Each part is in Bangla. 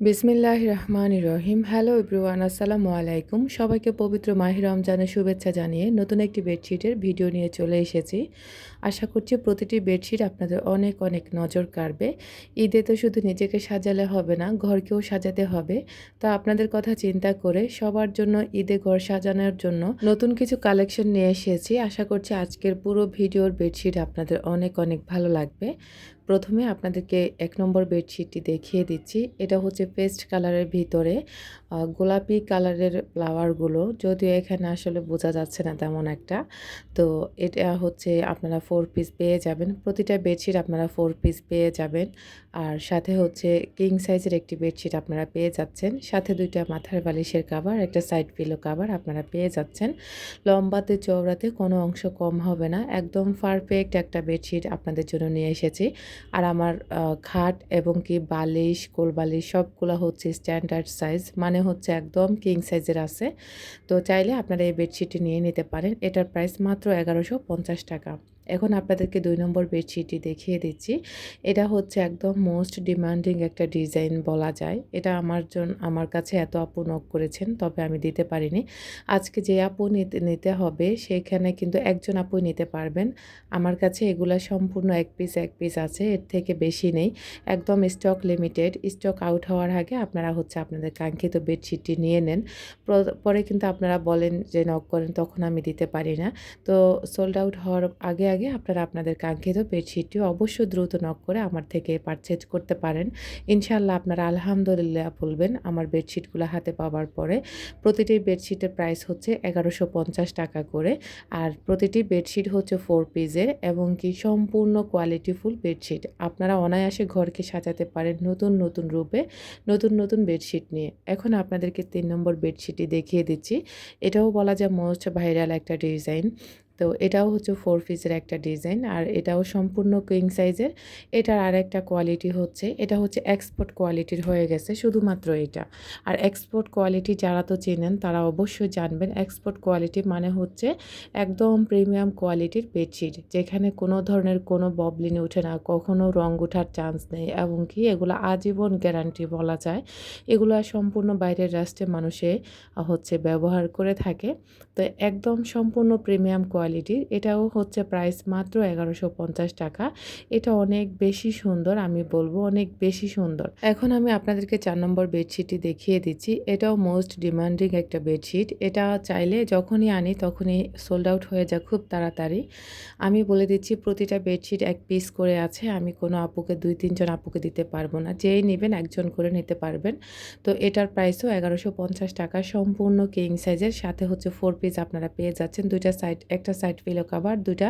বিসমিল্লাহির রহমানির রহিম। হ্যালো এভরিওয়ান, আসসালামু আলাইকুম। সবাইকে পবিত্র মাহে রমজানের শুভেচ্ছা জানিয়ে নতুন একটি বেডশিটের ভিডিও নিয়ে চলে এসেছি। আশা করছি প্রতিটি বেডশিট আপনাদের অনেক অনেক নজর কাড়বে। ঈদে তো শুধু নিজেকে সাজালে হবে না, ঘরকেও সাজাতে হবে। তো আপনাদের কথা চিন্তা করে সবার জন্য ঈদে ঘর সাজানোর জন্য নতুন কিছু কালেকশন নিয়ে এসেছি। আশা করছি আজকের পুরো ভিডিওর বেডশিট আপনাদের অনেক অনেক ভালো লাগবে। প্রথমে আপনাদেরকে ১ নম্বর বেডশিটটি দেখিয়ে দিচ্ছি। এটা হচ্ছে পেস্ট কালারের ভিতরে গোলাপি কালারের ফ্লাওয়ারগুলো, যদিও এখানে আসলে বোঝা যাচ্ছে না তেমন একটা। তো এটা হচ্ছে আপনারা 4 পিস পেয়ে যাবেন। প্রতিটা বেডশিট আপনারা 4 পিস পেয়ে যাবেন। আর সাথে হচ্ছে কিং সাইজের একটি বেডশিট আপনারা পেয়ে যাচ্ছেন। সাথে ২ টা মাথার বালিশের কভার, একটা সাইড পিলো কভার আপনারা পেয়ে যাচ্ছেন। লম্বাতে চওড়াতে কোনো অংশ কম হবে না। একদম পারফেক্ট একটা বেডশিট আপনাদের জন্য নিয়ে এসেছি। আর আমার খাট এবং কি বালিশ, কোলবালিশ সবগুলা হচ্ছে স্ট্যান্ডার্ড সাইজ, মানে হচ্ছে একদম কিং সাইজের আছে। তো চাইলে আপনারা এই বেডশিটটি নিয়ে নিতে পারেন। এটার প্রাইস মাত্র ৳১১৫০। এখন আপনাদেরকে ২ নম্বর বেডশিটটি দেখিয়ে দিচ্ছি। এটা হচ্ছে একদম মোস্ট ডিমান্ডিং একটা ডিজাইন বলা যায়। এটা আমার কাছে এত আপু নক করেছেন, তবে আমি দিতে পারিনি। আজকে যে আপু নিতে হবে সেখানে কিন্তু একজন আপুই নিতে পারবেন। আমার কাছে এগুলা সম্পূর্ণ এক পিস আছে, এর থেকে বেশি নেই। একদম স্টক লিমিটেড। স্টক আউট হওয়ার আগে আপনারা হচ্ছে আপনাদের কাঙ্ক্ষিত বেডশিটটি নিয়ে নেন। পরে কিন্তু আপনারা বলেন যে নক করেন, তখন আমি দিতে পারি না। তো সোল্ড আউট হওয়ার আগে আপনারা আপনাদের কাঙ্ক্ষিত বেডশিটটি অবশ্যই দ্রুত নক করে আমার থেকে পারচেজ করতে পারেন। ইনশাআল্লাহ আপনারা আলহামদুলিল্লাহ বলবেন আমার বেডশিটগুলো হাতে পাওয়ার পরে। প্রতিটি বেডশিটের প্রাইস হচ্ছে ৳১১৫০ করে। আর প্রতিটি বেডশিট হচ্ছে 4 পিসের এবং কি সম্পূর্ণ কোয়ালিটিফুল বেডশিট। আপনারা অনায়াসে ঘরকে সাজাতে পারেন নতুন নতুন রূপে, নতুন নতুন বেডশিট নিয়ে। এখন আপনাদেরকে ৩ নম্বর বেডশিটটি দেখিয়ে দিচ্ছি। এটাও বলা যায় মোস্ট ভাইরাল একটা ডিজাইন। তো এটাও হচ্ছে 4 পিসের একটা ডিজাইন, আর এটাও সম্পূর্ণ কিং সাইজের। এটার আরেকটা কোয়ালিটি হচ্ছে, এটা হচ্ছে এক্সপোর্ট কোয়ালিটির হয়ে গেছে শুধুমাত্র এটা। আর এক্সপোর্ট কোয়ালিটি যারা তো চেনেন তারা অবশ্যই জানবেন, এক্সপোর্ট কোয়ালিটি মানে হচ্ছে একদম প্রিমিয়াম কোয়ালিটির বেডশিট, যেখানে কোনো ধরনের কোনো ববলিন ওঠে না, কখনো রং ওঠার চান্স নেই, এবং কি এগুলো আজীবন গ্যারান্টি বলা যায়। এগুলো সম্পূর্ণ বাইরের রাষ্ট্রে মানুষে হচ্ছে ব্যবহার করে থাকে। তো একদম সম্পূর্ণ প্রিমিয়াম কোয়ালিটির। এটাও হচ্ছে প্রাইস মাত্র ৳১১৫০। এটা অনেক বেশি সুন্দর, আমি বলবো অনেক বেশি সুন্দর। এখন আমি আপনাদেরকে ৪ নম্বর বেডশিটটি দেখিয়ে দিচ্ছি। এটাও মোস্ট ডিমান্ডিং একটা বেডশিট। এটা চাইলে যখনই আনি তখনই সোল্ড আউট হয়ে যায় খুব তাড়াতাড়ি। আমি বলে দিচ্ছি প্রতিটা বেডশিট ১ পিস করে আছে। আমি কোনো আপুকে ২-৩ জন আপুকে দিতে পারবো না। যেই নিবেন একজন করে নিতে পারবেন। তো এটার প্রাইসও ৳১১৫০, সম্পূর্ণ কিং সাইজের। সাথে হচ্ছে 4 পিস আপনারা পেয়ে যাচ্ছেন। ২ টা সাইড, একটা সাইড পিলো কভার, ২ টা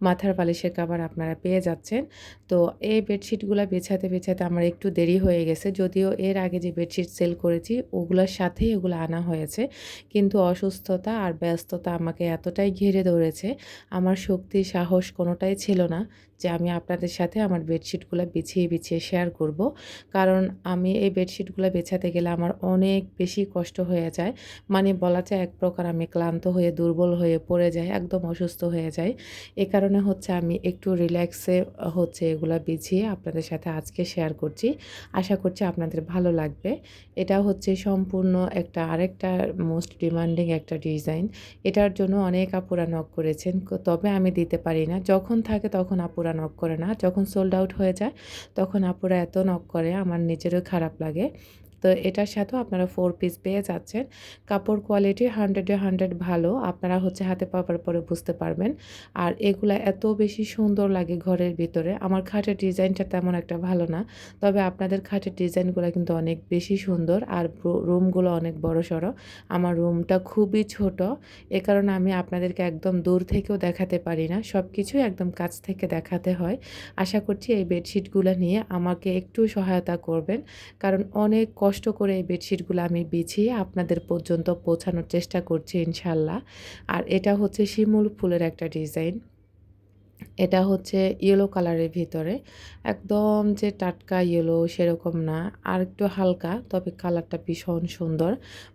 মাথার বালিশের কভার আপনারা পেয়ে যাচ্ছেন। তো এই বেডশিটগুলা বেছাতে আমার একটু দেরি হয়ে গেছে। যদিও এর আগে যে বেডশিট সেল করেছি ওগুলার সাথেই এগুলো আনা হয়েছে। কিন্তু অসুস্থতা আর ব্যস্ততা আমাকে এতটাই ঘিরে ধরেছে, আমার শক্তি সাহস কোনোটাই ছিল না যে আমি আপনাদের সাথে আমার বেডশিটগুলো বিছিয়ে শেয়ার করব। কারণ আমি এই বেডশিটগুলো বেছাতে গেলে আমার অনেক বেশি কষ্ট হয়ে যায়। মানে বলা যায় এক প্রকার আমি ক্লান্ত হয়ে দুর্বল হয়ে পড়ে যাই, একদম অসুস্থ হয়ে যাই। এ কারণে হচ্ছে আমি একটু রিল্যাক্সে হচ্ছে এগুলা বিছিয়ে আপনাদের সাথে আজকে শেয়ার করছি। আশা করছি আপনাদের ভালো লাগবে। এটা হচ্ছে সম্পূর্ণ আরেকটা মোস্ট ডিমান্ডিং একটা ডিজাইন। এটার জন্য অনেক আপুরা নক করেছেন। তবে আমি দিতে পারি না। যখন থাকে তখন আপুরা নক করে না। যখন সোল্ড আউট হয়ে যায় তখন আপুরা এত নক করে আমার নিজেরও খারাপ লাগে। তো এটার সাথেও আপনারা 4 পিস পেয়ে যাচ্ছেন। কাপড় কোয়ালিটি 100 এ 100 ভালো। আপনারা হচ্ছে হাতে পাওয়ার পরে বুঝতে পারবেন। আর এগুলা এত বেশি সুন্দর লাগে ঘরের ভিতরে। আমার খাটের ডিজাইনটা তেমন একটা ভালো না। তবে আপনাদের খাটের ডিজাইনগুলা কিন্তু অনেক বেশি সুন্দর, আর রুমগুলো অনেক বড়সড়। আমার রুমটা খুবই ছোট। এ কারণে আমি আপনাদেরকে একদম দূর থেকেও দেখাতে পারি না। সবকিছুই একদম কাছ থেকে দেখাতে হয়। আশা করছি এই বেডশিটগুলা নিয়ে আমাকে একটু সহায়তা করবেন। কারণ অনেক কষ্ট করে এই বেডশিটগুলো আমি বিছিয়ে আপনাদের পর্যন্ত পৌঁছানোর চেষ্টা করছি ইনশাআল্লাহ। আর এটা হচ্ছে শিমুল ফুলের একটা ডিজাইন। এটা হচ্ছে ইয়েলো কালারের ভিতরে। একদম যে টাটকা ইয়েলো সেরকম না। আরেকটু হালকা, তবে কালারটা ভীষণ সুন্দর।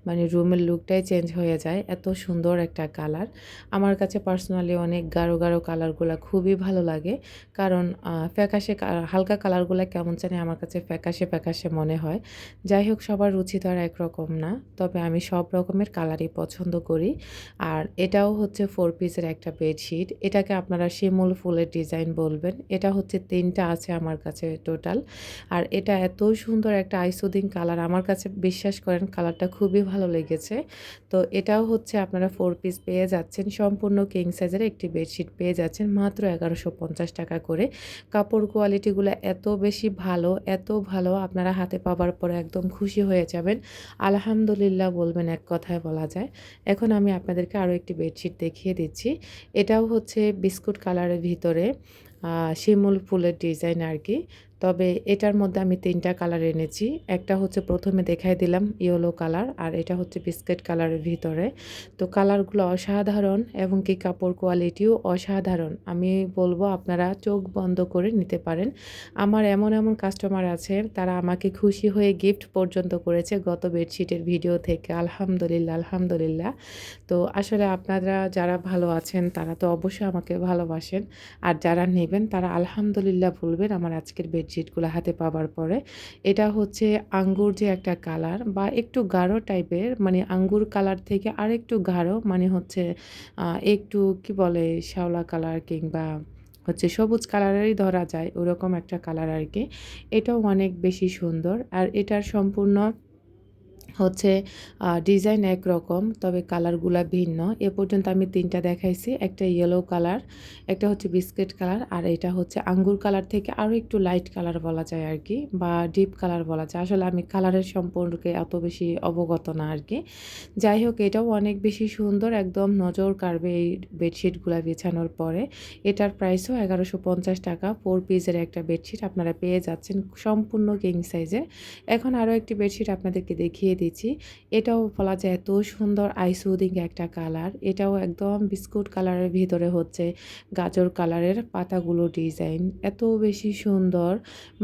মানে রুমের লুকটাই চেঞ্জ হয়ে যায়। এত সুন্দর একটা কালার। আমার কাছে পার্সোনালি অনেক গাঢ়, গাঢ় কালারগুলা খুবই ভালো লাগে। কারণ ফ্যাকাশে হালকা কালারগুলা কেমন জানি আমার কাছে ফ্যাকাশে, ফ্যাকাশে মনে হয়। যাই হোক, সবার রুচি তো আর একরকম না। তবে আমি সব রকমের কালারই পছন্দ করি। আর এটাও হচ্ছে 4 পিসের একটা বেডশিট। এটাকে আপনারা শিমুল ফুলের ডিজাইন বলবেন। এটা হচ্ছে ৩ টা আছে আমার কাছে টোটাল। আর এটা এত সুন্দর একটা আইসুদিং কালার, আমার কাছে বিশ্বাস করেন কালারটা খুবই ভালো লেগেছে। তো এটাও হচ্ছে আপনারা 4 পিস পেয়ে যাচ্ছেন। সম্পূর্ণ কিং সাইজের একটি বেডশিট পেয়ে যাচ্ছেন মাত্র ৳১১৫০ করে। কাপড় কোয়ালিটিগুলো এত বেশি ভালো, এত ভালো, আপনারা হাতে পাবার পরে একদম খুশি হয়ে যাবেন। আলহামদুলিল্লাহ বলবেন, এক কথায় বলা যায়। এখন আমি আপনাদেরকে আরও একটি বেডশিট দেখিয়ে দিচ্ছি। এটাও হচ্ছে বিস্কুট কালারের ভিতরে শিমুল ফুলের ডিজাইন আরকি। তবে এটার মধ্যে আমি ৩ টা কালার এনেছি। একটা হচ্ছে প্রথমে দেখাই দিলাম ইয়েলো কালার, আর এটা হচ্ছে বিস্কিট কালারের ভিতরে। তো কালারগুলো অসাধারণ এবং কি কাপড় কোয়ালিটিও অসাধারণ। আমি বলব আপনারা চোখ বন্ধ করে নিতে পারেন। আমার এমন, এমন কাস্টমার আছে তারা আমাকে খুশি হয়ে গিফট পর্যন্ত করেছে গত বেডশিটের ভিডিও থেকে। আলহামদুলিল্লাহ, আলহামদুলিল্লাহ। তো আসলে আপনারা যারা ভালো আছেন তারা তো অবশ্যই আমাকে ভালোবাসেন। আর যারা নেবেন তারা আলহামদুলিল্লাহ বলবেন আমার আজকের বেডশিটগুলো হাতে পাবার পরে। এটা হচ্ছে আঙ্গুর যে একটা কালার বা একটু গাঢ় টাইপের, মানে আঙ্গুর কালার থেকে আরেকটু গাঢ়, মানে হচ্ছে একটু কি বলে শ্যাওলা কালার কিংবা হচ্ছে সবুজ কালারেরই ধরা যায় ওরকম একটা কালার আরকি। এটাও অনেক বেশি সুন্দর। আর এটার সম্পূর্ণ হচ্ছে ডিজাইন একরকম, তবে কালারগুলা ভিন্ন। এ পর্যন্ত আমি ৩ টা দেখাইছি। একটা ইয়েলো কালার, একটা হচ্ছে বিস্কিট কালার, আর এটা হচ্ছে আঙ্গুর কালার থেকে আরও একটু লাইট কালার বলা যায় আরকি, বা ডিপ কালার বলা যায়। আসলে আমি কালারের সম্পর্কে অত বেশি অবগত না আরকি। যাই হোক, এটাও অনেক বেশি সুন্দর, একদম নজর কাড়বে এই বেডশিটগুলা বিছানোর পরে। এটার প্রাইসও ৳১১৫০। 4 পিসের একটা বেডশিট আপনারা পেয়ে যাচ্ছেন সম্পূর্ণ কিং সাইজের। এখন আরও একটি বেডশিট আপনাদেরকে দেখিয়ে দিচ্ছি। এটাও বলা যায় এত সুন্দর আইসুদিং একটা কালার। এটাও একদম বিস্কুট কালারের ভিতরে হচ্ছে গাজর কালারের পাতাগুলো ডিজাইন। এত বেশি সুন্দর,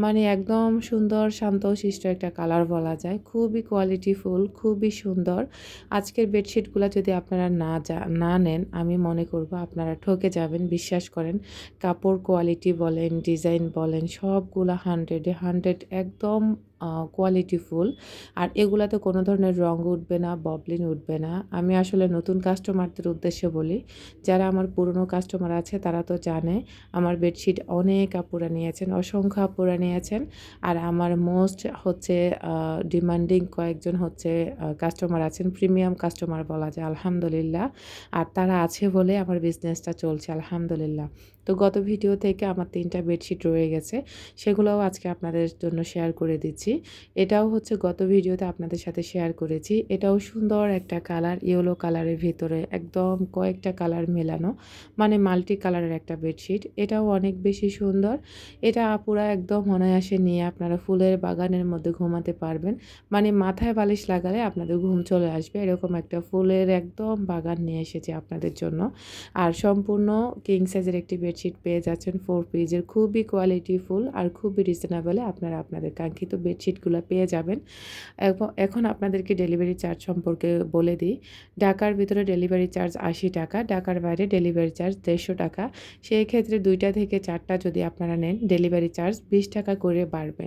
মানে একদম সুন্দর শান্তশিষ্ট একটা কালার বলা যায়। খুবই কোয়ালিটিফুল, খুবই সুন্দর। আজকের বেডশিটগুলা যদি আপনারা না নেন, আমি মনে করব আপনারা ঠকে যাবেন। বিশ্বাস করেন, কাপড় কোয়ালিটি বলেন, ডিজাইন বলেন, সবগুলা 100 এ 100 একদম কোয়ালিটিফুল। আর এগুলাতে কোনো ধরনের রং উঠবে না, ববলিন উঠবে না। আমি আসলে নতুন কাস্টমারদের উদ্দেশ্যে বলি। যারা আমার পুরনো কাস্টমার আছে তারা তো জানে আমার বেডশিট অনেক আপুরা নিয়েছেন, অসংখ্য আপুরা নিয়েছেন। আর আমার মোস্ট হচ্ছে ডিমান্ডিং কয়েকজন হচ্ছে কাস্টমার আছেন, প্রিমিয়াম কাস্টমার বলা যায় আলহামদুলিল্লাহ। আর তারা আছে বলে আমার বিজনেসটা চলছে আলহামদুলিল্লাহ। তো গত ভিডিও থেকে আমার ৩ টা বেডশিট রয়ে গেছে। সেগুলোও আজকে আপনাদের জন্য শেয়ার করে দিচ্ছি। এটাও হচ্ছে গত ভিডিওতে আপনাদের সাথে শেয়ার করেছি। এটাও সুন্দর একটা কালার, ইয়েলো কালারের ভিতরে একদম কয়েকটা কালার মেলানো, মানে মাল্টি কালারের একটা বেডশিট। এটাও অনেক বেশি সুন্দর। এটা আপুরা একদম অনায়াসে নিয়ে আপনারা ফুলের বাগানের মধ্যে ঘুমাতে পারবেন। মানে মাথায় বালিশ লাগালে আপনাদের ঘুম চলে আসবে, এরকম একটা ফুলের একদম বাগান নিয়ে এসেছি আপনাদের জন্য। আর সম্পূর্ণ কিং সাইজের একটি বেডশিট পেয়ে যাচ্ছেন 4 পিসের, খুবই কোয়ালিটিফুল আর খুবই রিজনেবলে আপনারা আপনাদের কাঙ্ক্ষিত বেডশিটগুলো পেয়ে যাবেন। এখন আপনাদেরকে ডেলিভারি চার্জ সম্পর্কে বলে দিই। ঢাকার ভিতরে ডেলিভারি চার্জ ৳৮০, ঢাকার বাইরে ডেলিভারি চার্জ ৳১৫০। সেই ক্ষেত্রে ২ টা থেকে ৪ টা যদি আপনারা নেন, ডেলিভারি চার্জ ৳২০ করে বাড়বে।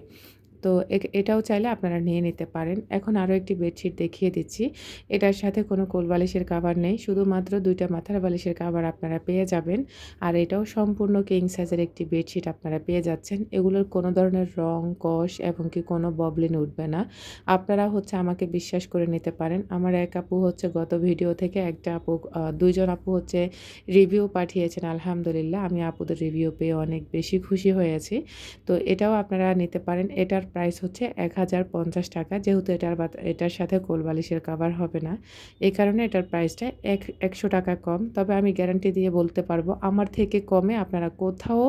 তো এটাও চাইলে আপনারা নিয়ে নিতে পারেন। এখন আরও একটি বেডশিট দেখিয়ে দিচ্ছি। এটার সাথে কোনো কোল বালিশের কাভার নেই। শুধুমাত্র ২ টা মাথার বালিশের কাভার আপনারা পেয়ে যাবেন। আর এটাও সম্পূর্ণ কিং সাইজের একটি বেডশিট আপনারা পেয়ে যাচ্ছেন। এগুলোর কোনো ধরনের রং, কষ এবং কি কোনো ববলিন উঠবে না। আপনারা হচ্ছে আমাকে বিশ্বাস করে নিতে পারেন। আমার এক আপু হচ্ছে গত ভিডিও থেকে একটা আপু ২ জন আপু হচ্ছে রিভিউ পাঠিয়েছেন আলহামদুলিল্লাহ। আমি আপুদের রিভিউ পেয়ে অনেক বেশি খুশি হয়েছি। তো এটাও আপনারা নিতে পারেন। এটার প্রাইস হচ্ছে ৳১,০৫০ যেহেতু এটার সাথে কোলবালিশের কাভার হবে না। এই কারণে এটার প্রাইসটা ৳১০০ কম। তবে আমি গ্যারান্টি দিয়ে বলতে পারবো আমার থেকে কমে আপনারা কোথাও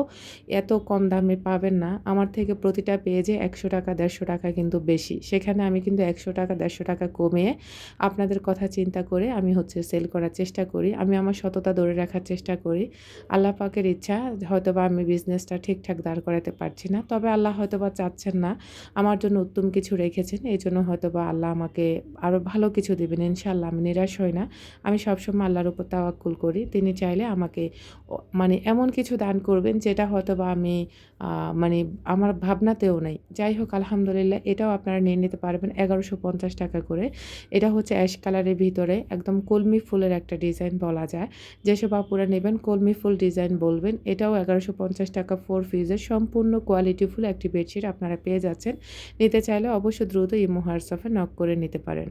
এত কম দামে পাবেন না। আমার থেকে প্রতিটা পেজে ৳১০০ ৳১৫০ কিন্তু বেশি। সেখানে আমি কিন্তু ৳১০০ ৳১৫০ কমিয়ে আপনাদের কথা চিন্তা করে আমি হচ্ছে সেল করার চেষ্টা করি। আমি আমার সততা ধরে রাখার চেষ্টা করি। আল্লাহ পাকের ইচ্ছা হয়তোবা আমি বিজনেসটা ঠিকঠাক দাঁড় করাতে পারছি না। তবে আল্লাহ হয়তোবা চাচ্ছেন না। আমার জন্য উত্তম কিছু রেখেছেন। এজন্য হয়তোবা আল্লাহ আমাকে আরও ভালো কিছু দিবেন। ইনশাআল্লাহ আমি নিরাশ হই না। আমি সবসময় আল্লাহর উপর তাওয়াক্কুল করি। তিনি চাইলে আমাকে মানে এমন কিছু দান করবেন যেটা হয়তোবা আমি আ মানে আমার ভাবনাতেও নাই। যাই হোক আলহামদুলিল্লাহ এটাও আপনারা নিয়ে নিতে পারবেন ৳১১৫০ করে। এটা হচ্ছে অ্যাশ কালারের ভিতরে একদম কলমি ফুলের একটা ডিজাইন বলা যায়। যেসব আপুরা নেবেন কলমি ফুল ডিজাইন বলবেন। এটাও ৳১১৫০ 4 পিসের সম্পূর্ণ কোয়ালিটিফুল একটি বেডশিট আপনারা পেয়ে যাচ্ছেন। নিতে চাইলে অবশ্যই দ্রুত ইমো হোয়াটসঅ্যাপে নক করে নিতে পারেন।